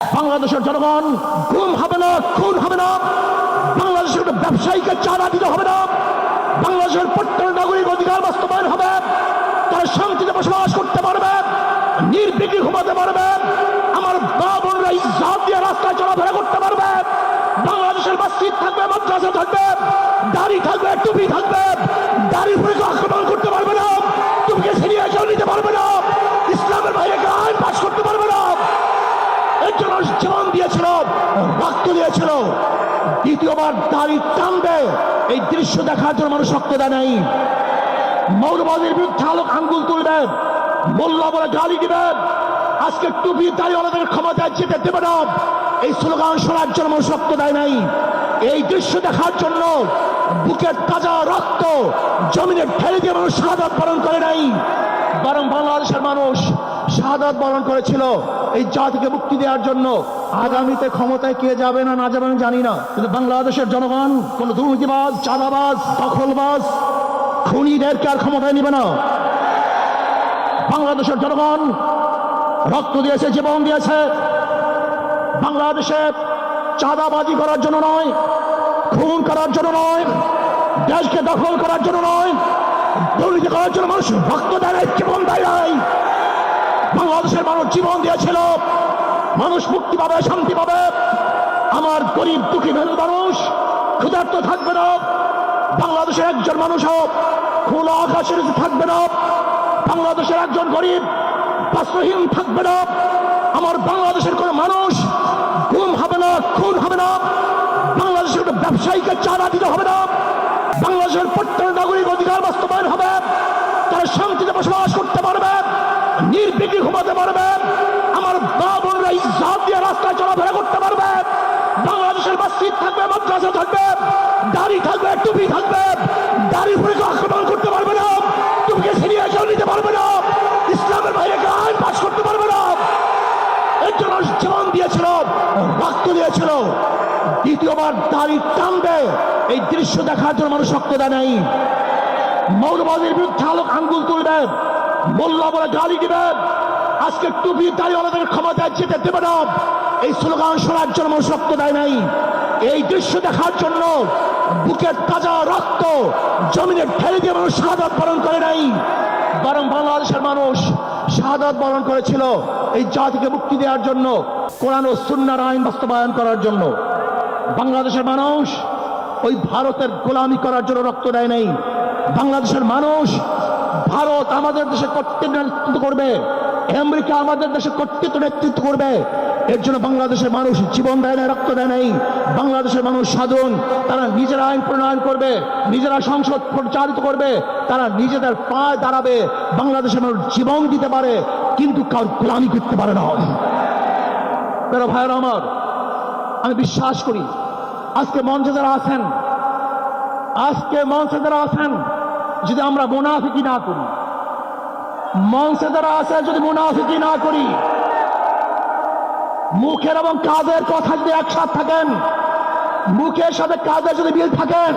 বাংলাদেশের জনগণ গুম হবে না, খুন হবে না। বাংলাদেশের ব্যবসায়ীকে চাঁদা দিতে হবে না। বাংলাদেশের প্রত্যেক নাগরিক অধিকার বাস্তবায়ন হবে। তারা শান্তিতে বসবাস করতে পারবে, নির্বিঘ্নে ঘুমাতে পারবে। আমার মা বোনরা ইজ্জত দিয়ে রাস্তায় চলাফেরা করতে পারবে। বাংলাদেশের মসজিদ থাকবে, মাদ্রাসা থাকবে, দাড়ি থাকবে, টুপি থাকবে। দাড়ির উপরে আক্রমণ করতে পারবে না, টুপিকে ছিনিয়ে কেউ নিতে পারবে না, ইসলামের বাইরে আইন পাশ করতে পারবে না। এর জন্য জীবন দিয়েছিল, রক্ত দিয়েছিল। দ্বিতীয়বার দাড়ি টানবে, এই দৃশ্য দেখার জন্য মানুষ রক্ত দেয় নাই। মৌলবাদীর বিরুদ্ধে আলোক আঙ্গুল তুলবে, মোল্লা বলে গালি দিবে। আজকে টুপি দাড়িওয়ালাদের ক্ষমতায় যেতে দেবে না, এই স্লোগান শোনার জন্য মানুষ রক্ত দেয় নাই। এই দৃশ্য দেখার জন্য বুকের তাজা রক্ত জমিনে ঢেলে দিয়ে মানুষ শাহাদাত বরণ করে নাই, বরং বাংলাদেশের মানুষ শাহাদাত বরণ করেছিল এই জাতিকে মুক্তি দেওয়ার জন্য। আগামীতে ক্ষমতায় কে যাবে না না যাবে আমি জানি না, কিন্তু বাংলাদেশের জনগণ কোন দুর্নীতিবাজ, চাঁদাবাজ, দখলবাজ, খুনিদেরকে আর ক্ষমতায় নিবে না। বাংলাদেশের জনগণ রক্ত দিয়েছে, জীবন দিয়েছে। বাংলাদেশে চাঁদাবাজি করার জন্য নয়, খুন করার জন্য নয়, দেশকে দখল করার জন্য নয়, দুর্নীতি করার জন্য মানুষ রক্ত দেয় নাই, জীবন দেয় নাই। বাংলাদেশের মানুষ জীবন দিয়েছিল, মানুষ মুক্তি পাবে, শান্তি পাবে। আমার গরিব দুঃখী মেহনত মানুষ ক্ষুধার্ত থাকবে না। বাংলাদেশের একজন মানুষ হোক খোলা আকাশের নিচে থাকবে না। বাংলাদেশের একজন গরিব বস্ত্রহীন থাকবে না। আমার বাংলাদেশের কোন মানুষ গুম হবে না, খুন হবে না। বাংলাদেশের কোন ব্যবসায়ীকে চাঁদা দিতে হবে না। বাংলাদেশের প্রত্যেক নাগরিক অধিকার বাস্তবায়ন হবে। তারা শান্তিতে বসবাস করতে পারবে, নির্বিঘ্নে ঘুমাতে পারবে। আমার মা বোনরা ইজ্জত দিয়ে রাস্তায় চলাফেরা করতে পারবে। বাংলাদেশের মসজিদ থাকবে, মাদ্রাসা থাকবে, দাড়ি থাকবে, টুপি থাকবে। দাড়ির উপরে আক্রমণ করতে পারবে না, টুপিকে ছিনিয়ে কেউ নিতে পারবে না, ইসলামের বাইরে আইন পাশ করতে পারবে না। এর জন্য জীবন দিয়েছিল, রক্ত দিয়েছিল। দ্বিতীয়বার দাড়ি টানবে, এই দৃশ্য দেখার জন্য মানুষ রক্ত দেয় নাই। মৌলবাদীর বিরুদ্ধে আলোক আঙ্গুল তুলবে, মোল্লা বলে গালি দিবে। আজকে টুপি দাড়িওয়ালাদের ক্ষমতায় যেতে দেবে না, এই স্লোগান শোনার জন্য মানুষ রক্ত দেয় নাই। এই দৃশ্য দেখার জন্য বুকের তাজা রক্ত জমিনে ঢেলে দিয়ে মানুষ শাহাদাত বরণ করে নাই, বরং বাংলাদেশের মানুষ শাহাদাত বরণ করেছিল এই জাতিকে মুক্তি দেওয়ার জন্য, কোরআন ও সুন্নাহর আইন বাস্তবায়ন করার জন্য। বাংলাদেশের মানুষ ওই ভারতের গোলামি করার জন্য রক্ত দেয় নাই। বাংলাদেশের মানুষ ভারত আমাদের দেশে কর্তৃত্ব নেতৃত্ব করবে, আমেরিকা আমাদের দেশে কর্তৃত্ব নেতৃত্ব করবে, এর জন্য বাংলাদেশের মানুষ জীবন দেয় নাই, রক্ত দেয় নাই। বাংলাদেশের মানুষ সাধন, তারা নিজেরা আইন প্রণয়ন করবে, নিজেরা সংসদ পরিচালিত করবে, তারা নিজেদের পায়ে দাঁড়াবে। বাংলাদেশের মানুষ জীবন দিতে পারে, কিন্তু কার গোলামি করতে পারে না। প্রিয় ভাইয়েরা আমার, আমি বিশ্বাস করি আজকে মঞ্চে যারা আছেন, যদি আমরা মুনাফিকি না করি, মঞ্চে যারা আছে যদি মুনাফিকি না করি, মুখের এবং কাজের কথা যদি একসাথে থাকেন, মুখের সাথে কাজের যদি মিল থাকেন,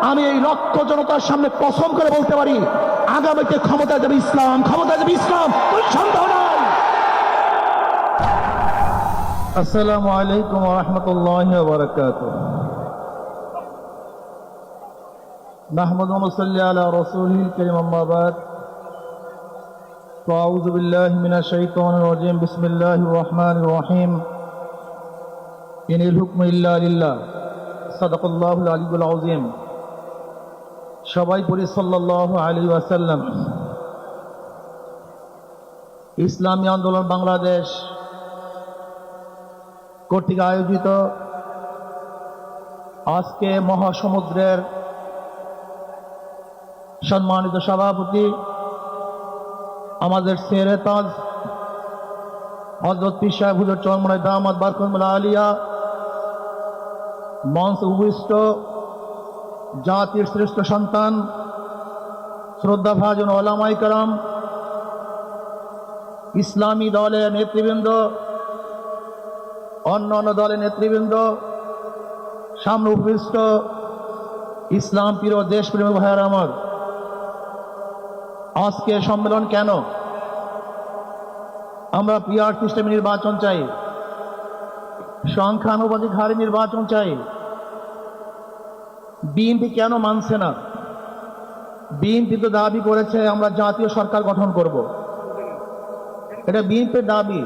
আমি এই লক্ষ জনতার সামনে কসম করে বলতে পারি আগামীতে ক্ষমতায় যাবে ইসলাম, ক্ষমতায় যাবে ইসলাম, কোন সন্দেহ নাই। আসসালামু আলাইকুম ওয়া রাহমাতুল্লাহি ওয়া বারাকাতুহু। নাহমাদু ওয়া নুসাল্লি আলা রাসূলিল কারীম, আম্মা বাদ। আউযু বিল্লাহি মিনাশ শাইতানির রাজীম। বিসমিল্লাহির রাহমানির রহিম। ইনিল হুকমু ইল্লা লিল্লাহ। সাদাকাল্লাহুল আলিয়্যুল আযীম। সবাই পড়ি সাল্লাল্লাহু আলাইহি ওয়াসাল্লাম। ইসলামী আন্দোলন বাংলাদেশ কর্তৃক আয়োজিত আজকে মহাসমুদ্রের সম্মানিত সভাপতি আমাদের শেরে তাজ হযরত পীর সাহেব হুজুর চরমনাই দামাত বারকাতুহুল আলিয়া, মঞ্চ উপবিষ্ট জাতির শ্রেষ্ঠ সন্তান শ্রদ্ধাভাজন ওলামায়ে কেরাম, ইসলামী দলের নেতৃবৃন্দ, অন্যান্য দলের নেতৃবৃন্দ, সামনে উপবিষ্ট ইসলাম প্রিয় দেশপ্রেমী ভাইয়েরা আমার, আজকে সম্মেলন কেন? আমরা পিআর সিস্টেমে নির্বাচন চাই, সংখ্যানুপাতিক হারে নির্বাচন চাই। বিএনপি কেন মানছে না? বিএনপি তো দাবি করেছে আমরা জাতীয় সরকার গঠন করব, এটা বিএনপির দাবি।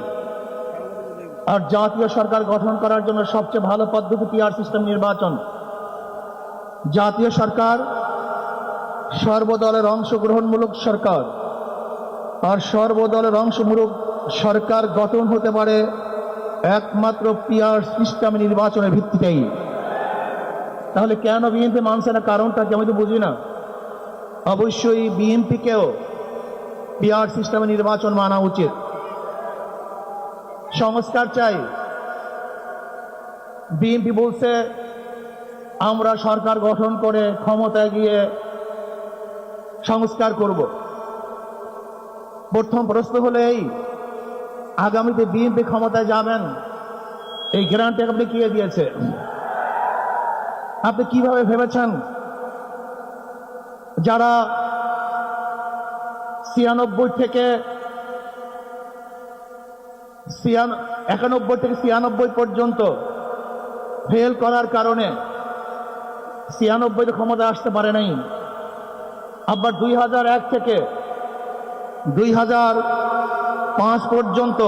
আর জাতীয় সরকার গঠন করার জন্য সবচেয়ে ভালো পদ্ধতি পিআর সিস্টেম নির্বাচন। জাতীয় সরকার সর্বদলের অংশগ্রহণমূলক সরকার, আর সর্বদলের অংশমূলক সরকার গঠন হতে পারে একমাত্র পিআর সিস্টেম নির্বাচনের ভিত্তিতেই। তাহলে কেন বিএনপি মানছে না? কারণটা কি আমি তো বুঝি না। অবশ্যই বিএনপিকেও পিআর সিস্টেমে নির্বাচন মানা উচিত। সংস্কার চাই। বিএনপি বলছে আমরা সরকার গঠন করে ক্ষমতায় গিয়ে সংস্কার করব। প্রথম প্রশ্ন হলো এই, আগামীতে বিএনপি ক্ষমতায় যাবেন, এই গ্যারান্টি আপনি কে দিয়েছে? আপনি কিভাবে ভেবেছেন যারা 91 থেকে 96 পর্যন্ত ফেল করার কারণে 96 ক্ষমতা আসতে পারে নাই, আবার 2001 থেকে 2005 পর্যন্ত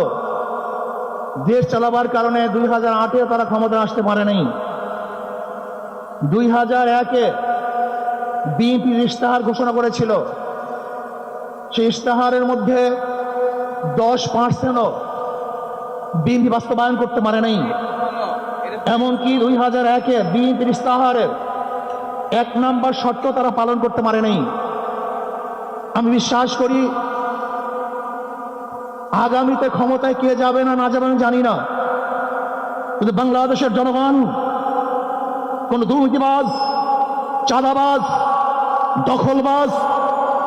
দেশ চালাবার কারণে 2008-এ তারা ক্ষমতা আসতে পারে নাই। 2001-এ বিএনপি ইশতেহার ঘোষণা করেছিল, সেই ইশতেহারের মধ্যে 10%ও বিএনপি বাস্তবায়ন করতে পারে নাই। এমনকি 2001-এ বিএনপির ইশতেহারের 1 নম্বর শর্ত তারা পালন করতে পারে নাই। আমি বিশ্বাস করি আগামীতে ক্ষমতায় কে যাবে না যাবে আমি জানি না, কিন্তু বাংলাদেশের জনগণ কোন দুর্নীতিবাজ, চাঁদাবাজ, দখলবাজ,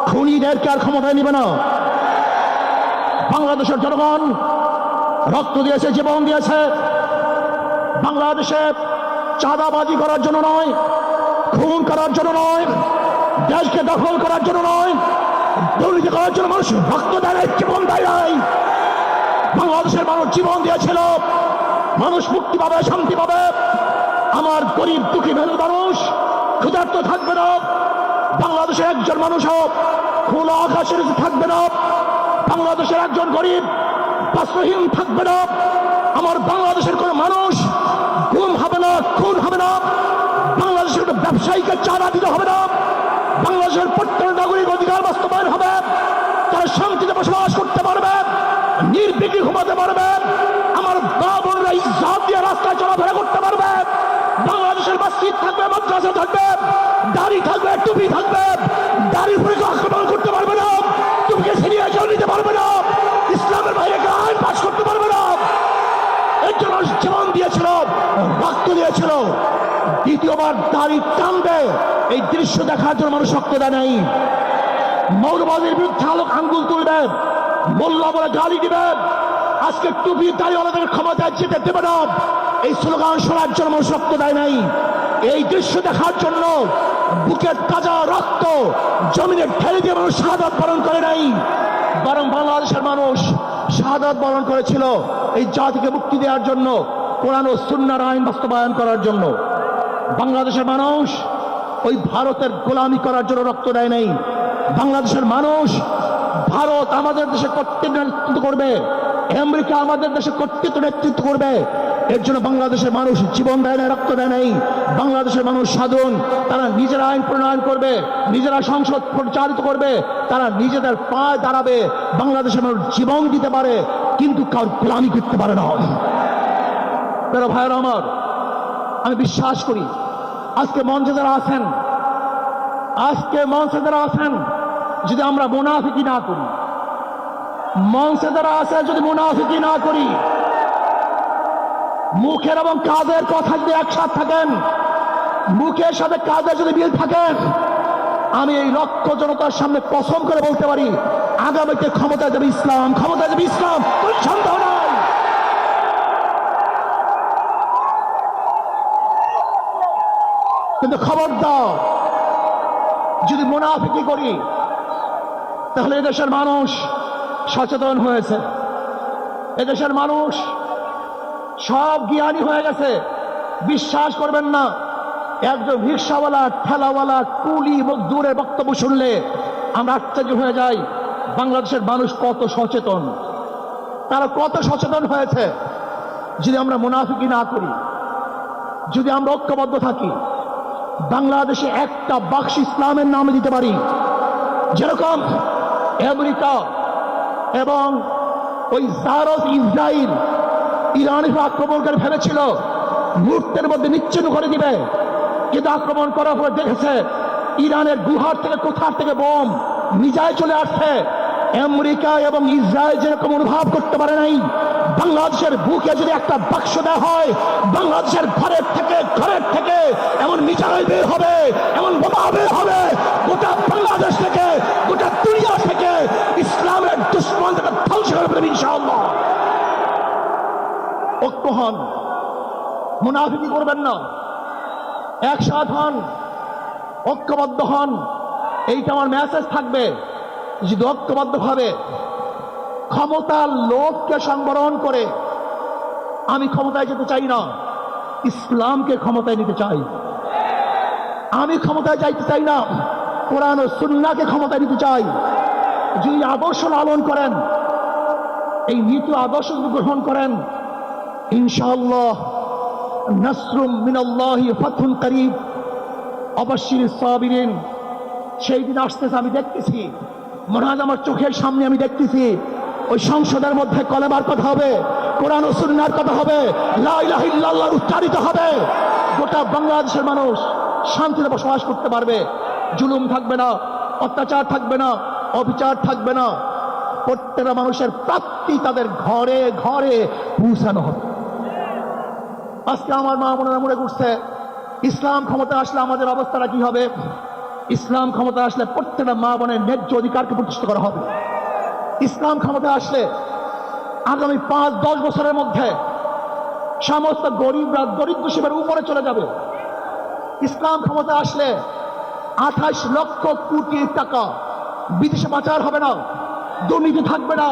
খুনিদেরকে আর ক্ষমতায় নিবে না। বাংলাদেশের জনগণ রক্ত দিয়েছে, জীবন দিয়েছে বাংলাদেশে চাঁদাবাজি করার জন্য নয়, খুন করার জন্য নয়, দেশকে দখল করার জন্য নয়, দুর্নীতি করার জন্য মানুষ রক্ত দেয়, জীবন দেয় নাই। বাংলাদেশের মানুষ জীবন দিয়েছিল, মানুষ মুক্তি পাবে, শান্তি পাবে। আমার গরিব দুঃখী মেহনত মানুষ ক্ষুধার্ত থাকবে না, বাংলাদেশের একজন মানুষ হোক খোলা আকাশের নিচে থাকবে না, বাংলাদেশের একজন গরিব বস্ত্রহীন থাকবে না, আমার বাংলাদেশের কোন মানুষ গুম হবে না, খুন হবে না, বাংলাদেশের কোন ব্যবসায়ীকে চাঁদা দিতে হবে না, বাংলাদেশের প্রত্যেক নাগরিক অধিকার বাস্তবায়ন হবে, তারা শান্তিতে বসবাস করতে পারবে, নির্বিঘ্নে ঘুমাতে পারবে, আমার মা বোনরা ইজ্জত দিয়ে রাস্তায় চলাফেরা করতে পারবে, বাংলাদেশের মসজিদ থাকবে, মাদ্রাসা থাকবে, দাড়ি থাকবে, টুপি থাকবে, দাড়ির উপরে আক্রমণ করতে পারবে না, টুপিকে ছিনিয়ে কেউ নিতে পারবে না, ইসলামের বাইরে আইন পাস করতে পারবে না। এর জন্য জীবন দিয়েছিল, রক্ত দিয়েছিল। দ্বিতীয়বার দাড়ি টানবে এই দৃশ্য দেখার জন্য মানুষ রক্ত দেয় নাই। মৌলবাদীর বিরুদ্ধে আলোক আঙ্গুল তুলবে, মোল্লা বলে গালি দিবে, আজকে টুপি দাড়িওয়ালাদের ক্ষমতায় যেতে দেবে না, এই স্লোগান শোনার জন্য মানুষ রক্ত দেয় নাই। এই দৃশ্য দেখার জন্য বুকের তাজা রক্ত জমিনে ঢেলে দিয়ে মানুষ শাহাদাত বরণ করে নাই, বরং বাংলাদেশের মানুষ শাহাদাত বরণ করেছিল এই জাতিকে মুক্তি দেওয়ার জন্য, কোরআন ও সুন্নাহর আইন বাস্তবায়ন করার জন্য। বাংলাদেশের মানুষ ওই ভারতের গোলামি করার জন্য রক্ত দেয় নাই। বাংলাদেশের মানুষ ভারত আমাদের দেশে কর্তৃত্ব নেতৃত্ব করবে, আমেরিকা আমাদের দেশে কর্তৃত্ব নেতৃত্ব করবে, এর জন্য বাংলাদেশের মানুষ জীবন দেয় নাই, রক্ত দেয় নাই। বাংলাদেশের মানুষ সাধন, তারা নিজেরা আইন প্রণয়ন করবে, নিজেরা সংসদ পরিচালিত করবে, তারা নিজেদের পায়ে দাঁড়াবে। বাংলাদেশের মানুষ জীবন দিতে পারে কিন্তু কার গোলামি করতে পারে না। প্রিয় ভাইয়েরা আমার, আমি বিশ্বাস করি আজকে মঞ্চে যারা আছেন, যদি আমরা মুনাফিকি না করি, মঞ্চে যারা আছে যদি মুনাফিকি না করি, মুখের এবং কাজের কথা যদি একসাথে থাকেন, মুখের সাথে কাজের যদি মিল থাকেন, আমি এই লক্ষ জনতার সামনে কসম করে বলতে পারি আগামীতে ক্ষমতা যাবে ইসলাম, ক্ষমতা যাবে ইসলাম, কোন সন্দেহ নাই। কিন্তু খবরদার যদি মুনাফিকি করি তাহলে এদেশের মানুষ সচেতন হয়েছে, এদেশের মানুষ সব জ্ঞানী হয়ে গেছে। বিশ্বাস করবেন না, একজন রিক্সাওয়ালা, ঠেলাওয়ালা, কুলি মজদুরের বক্তব্য শুনলে আমরা আশ্চর্য হয়ে যাই বাংলাদেশের মানুষ কত সচেতন, তারা কত সচেতন হয়েছে। যদি আমরা মুনাফিকি না করি, যদি আমরা ঐক্যবদ্ধ থাকি, বাংলাদেশে একটা বাক্স ইসলামের নামে দিতে পারি। যেরকম আমেরিকা এবং ওই জারস ইসরায়েল ইরানের আক্রমণ করে ফেলেছিল, মুহূর্তের মধ্যে নিচ্ছিন্ন করে দিবে, কিন্তু আক্রমণ করার পর দেখেছে ইরানের গুহার থেকে কোথার থেকে বোম মিজাইল চলে আসছে। আমেরিকা এবং ইসরায়েল যেরকম অনুভব করতে পারে নাই, বাংলাদেশের বুকে যদি একটা বাক্স দেওয়া হয়, বাংলাদেশের ঘরের থেকে এমন মিসাইল বের হবে, এমন বোমা বের হবে, গোটা বাংলাদেশ থেকে, গোটা দুনিয়া থেকে ইসলামের দুশ্মনকে ধ্বংস করে ফেলবে ইনশাআল্লাহ। ঐক্য হন, মুনাফিকি করবেন না, একসাথ হন, ঐক্যবদ্ধ হন। এইটা আমার মেসেজ থাকবে। যদি ঐক্যবদ্ধ ভাবে ক্ষমতার লোভকে সংবরণ করে, আমি ক্ষমতায় যেতে চাই না, ইসলামকে ক্ষমতায় নিতে চাই। আমি ক্ষমতায় যাইতে চাই না, কোরআন ও সুন্নাহকে ক্ষমতায় নিতে চাই। যদি আদর্শ লালন করেন, এই নীতি আদর্শ যদি গ্রহণ করেন, ইনশাআল্লাহ নাসরুম মিনাল্লাহি ফাতহুন করিব, অবশ্যই সাবিরিন। সেই দিন আসতেছে, আমি দেখতেছি, মনে হয় আমার চোখের সামনে আমি দেখতেছি। ওই সংসদের মধ্যে কলেমার কথা হবে, কোরআন ও সুন্নাহর কথা হবে, লা ইলাহা ইল্লাল্লাহ উচ্চারিত হবে। গোটা বাংলাদেশের মানুষ শান্তিতে বসবাস করতে পারবে, জুলুম থাকবে না, অত্যাচার থাকবে না, অবিচার থাকবে না। প্রত্যেকটা মানুষের প্রাপ্তি তাদের ঘরে ঘরে পৌঁছানো হবে। আজকে আমার মা বোনেরা মনে করছে ইসলাম ক্ষমতা আসলে আমাদের অবস্থাটা কি হবে। ইসলাম ক্ষমতা আসলে প্রত্যেকটা মা বোনের ন্যায্য অধিকারকে প্রতিষ্ঠা করা হবে। ইসলাম ক্ষমতা আসলে আগামী 5-10 বছরের মধ্যে সমস্ত গরিবরা দরিদ্র সীমার উপরে চলে যাবে। ইসলাম ক্ষমতা আসলে 28 লক্ষ কোটি টাকা বিদেশে পাচার হবে না, দুর্নীতি থাকবে না,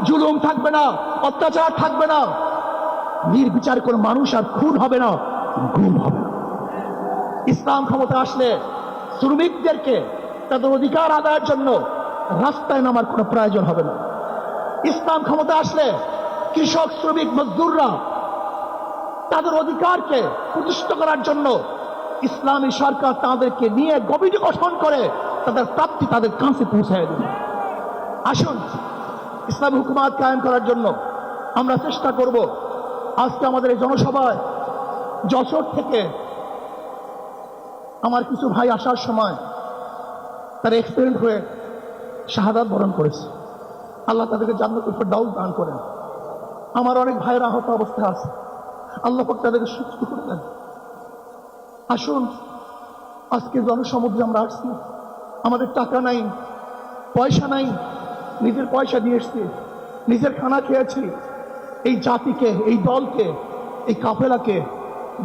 জুলুম থাকবে না, অত্যাচার থাকবে না, নির্বিচার কোনো মানুষ আর খুন হবে না, গুম হবে না। ইসলাম ক্ষমতা আসলে শ্রমিকদেরকে তাদের অধিকার আদায়ের জন্য রাস্তায় নামার কোনো প্রয়োজন হবে না। ইসলাম ক্ষমতা আসলে কৃষক, শ্রমিক, মজদুররা তাদের অধিকারকে প্রতিষ্ঠিত করার জন্য ইসলামী সরকার তাদেরকে নিয়ে কমিটি গঠন করে তাদের প্রাপ্তি তাদের কাছে পৌঁছায় দেবে। আসুন, ইসলামী হুকুমাত কায়েম করার জন্য আমরা চেষ্টা করব। আজকে আমাদের এই জনসভায় যশোর থেকে আমার কিছু ভাই আসার সময় তারা এক্সিডেন্ট হয়ে শাহাদাত বরণ করেছে। আল্লাহ তাদেরকে জান্নাতুল ফেরদাউস দান করেন। আমার অনেক ভাইয়ের আহত অবস্থায় আছে, আল্লাহ পাক তাদেরকে সুস্থ করে দেন। আসুন, আজকে জনসমুদ্রে আমরা আসছি, আমাদের টাকা নাই, পয়সা নাই, নিজের পয়সা দিয়ে এসছি, নিজের খানা খেয়েছি। এই জাতিকে, এই দলকে, এই কাফেলাকে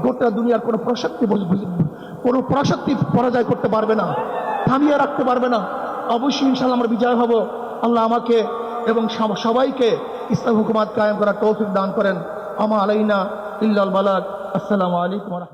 গোটা দুনিয়ার কোনো প্রশক্তি পরাজয় করতে পারবে না, থামিয়ে রাখতে পারবে না। অবশ্যই ইনশাআল্লাহ আমরা বিজয় হব। আল্লাহ আমাকে এবং সবাইকে ইসলাম হুকুমাত কায়েম করার তৌফিক দান করেন। আমা আলাইনা ইল্লাল বালাগ। আসসালামু আলাইকুম।